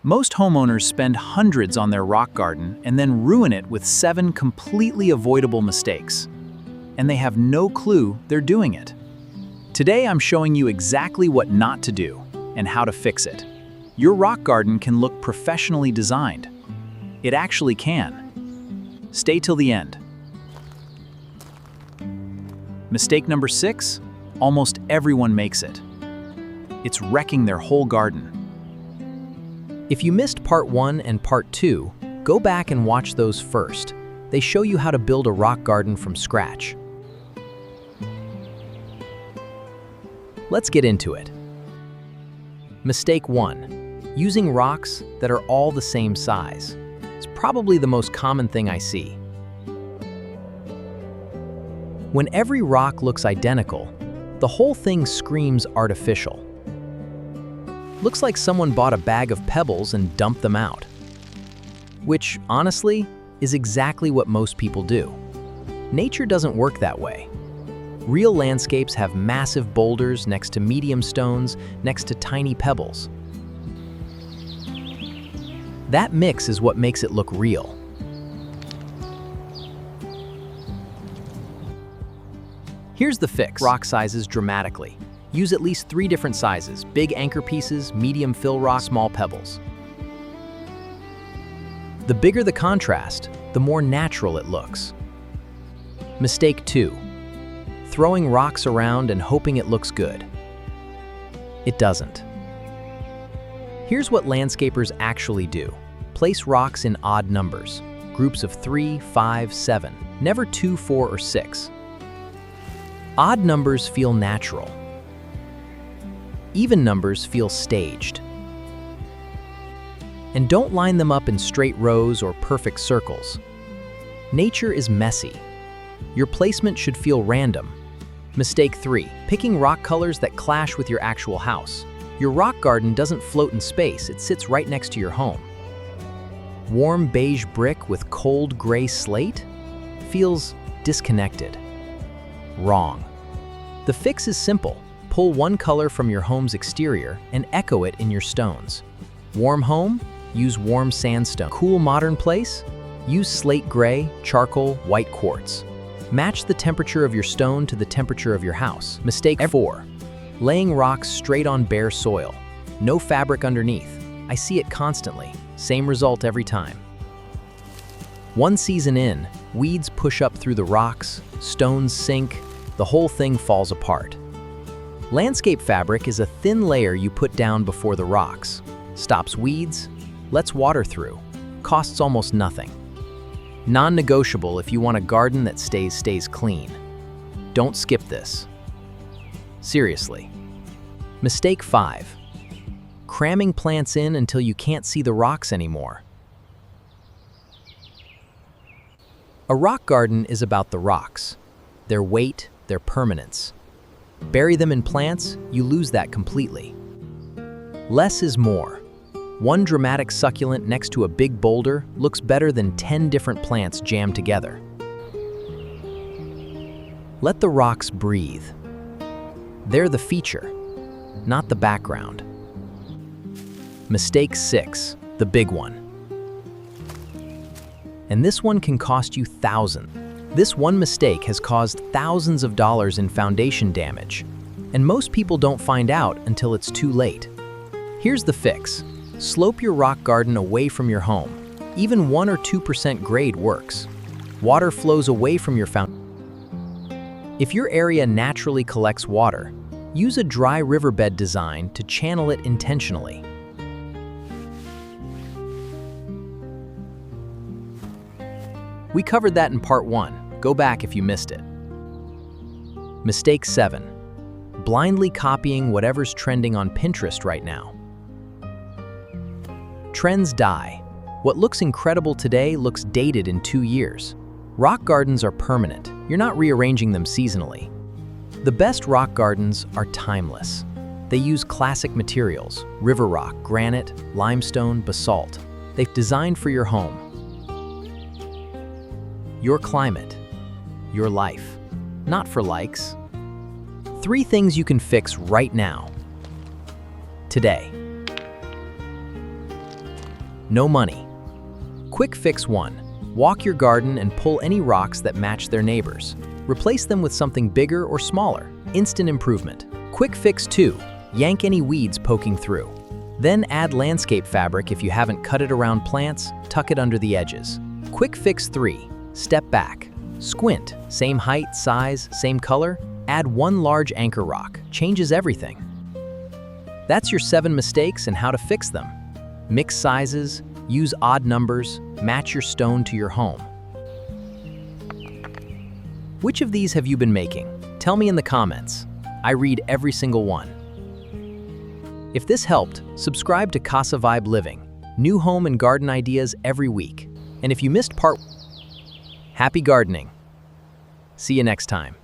Most homeowners spend hundreds on their rock garden and then ruin it with 7 completely avoidable mistakes. And they have no clue they're doing it. Today I'm showing you exactly what not to do and how to fix it. Your rock garden can look professionally designed. It actually can. Stay till the end. Mistake number 6, almost everyone makes it. It's wrecking their whole garden. If you missed part 1 and part 2, go back and watch those first. They show you how to build a rock garden from scratch. Let's get into it. Mistake 1. Using rocks that are all the same size. It's probably the most common thing I see. When every rock looks identical, the whole thing screams artificial. Looks like someone bought a bag of pebbles and dumped them out. Which, honestly, is exactly what most people do. Nature doesn't work that way. Real landscapes have massive boulders next to medium stones, next to tiny pebbles. That mix is what makes it look real. Here's the fix. Rock sizes dramatically. Use at least 3 different sizes: big anchor pieces, medium fill rock, small pebbles. The bigger the contrast, the more natural it looks. Mistake 2. Throwing rocks around and hoping it looks good. It doesn't. Here's what landscapers actually do. Place rocks in odd numbers, groups of 3, 5, 7, never 2, 4, or 6. Odd numbers feel natural. Even numbers feel staged. And don't line them up in straight rows or perfect circles. Nature is messy. Your placement should feel random. Mistake 3. Picking rock colors that clash with your actual house. Your rock garden doesn't float in space, it sits right next to your home. Warm beige brick with cold gray slate? Feels disconnected. Wrong. The fix is simple. Pull one color from your home's exterior and echo it in your stones. Warm home? Use warm sandstone. Cool modern place? Use slate gray, charcoal, white quartz. Match the temperature of your stone to the temperature of your house. Mistake 4. Laying rocks straight on bare soil. No fabric underneath. I see it constantly. Same result every time. One season in, weeds push up through the rocks, stones sink, the whole thing falls apart. Landscape fabric is a thin layer you put down before the rocks. Stops weeds, lets water through, costs almost nothing. Non-negotiable if you want a garden that stays clean. Don't skip this. Seriously. Mistake 5. Cramming plants in until you can't see the rocks anymore. A rock garden is about the rocks, their weight, their permanence. Bury them in plants, you lose that completely. Less is more. One dramatic succulent next to a big boulder looks better than 10 different plants jammed together. Let the rocks breathe. They're the feature, not the background. Mistake 6, the big one. And this one can cost you thousands. This one mistake has caused thousands of dollars in foundation damage, and most people don't find out until it's too late. Here's the fix. Slope your rock garden away from your home. Even 1 or 2% grade works. Water flows away from your foundation. If your area naturally collects water, use a dry riverbed design to channel it intentionally. We covered that in part 1. Go back if you missed it. Mistake 7. Blindly copying whatever's trending on Pinterest right now. Trends die. What looks incredible today looks dated in 2 years. Rock gardens are permanent. You're not rearranging them seasonally. The best rock gardens are timeless. They use classic materials: river rock, granite, limestone, basalt. They're designed for your home, your climate, your life, not for likes. 3 things you can fix right now, today. no money. Quick fix 1. Walk your garden and pull any rocks that match their neighbors. Replace them with something bigger or smaller. Instant improvement. Quick fix 2. Yank any weeds poking through. Then add landscape fabric if you haven't cut it around plants, tuck it under the edges. Quick fix 3. Step back. Squint. Same height, size, same color. Add 1 large anchor rock. Changes everything. That's your 7 mistakes and how to fix them. Mix sizes, use odd numbers, match your stone to your home. Which of these have you been making? Tell me in the comments. I read every single one. If this helped, subscribe to Casa Vibe Living, new home and garden ideas every week. And if you missed part, happy gardening. See you next time.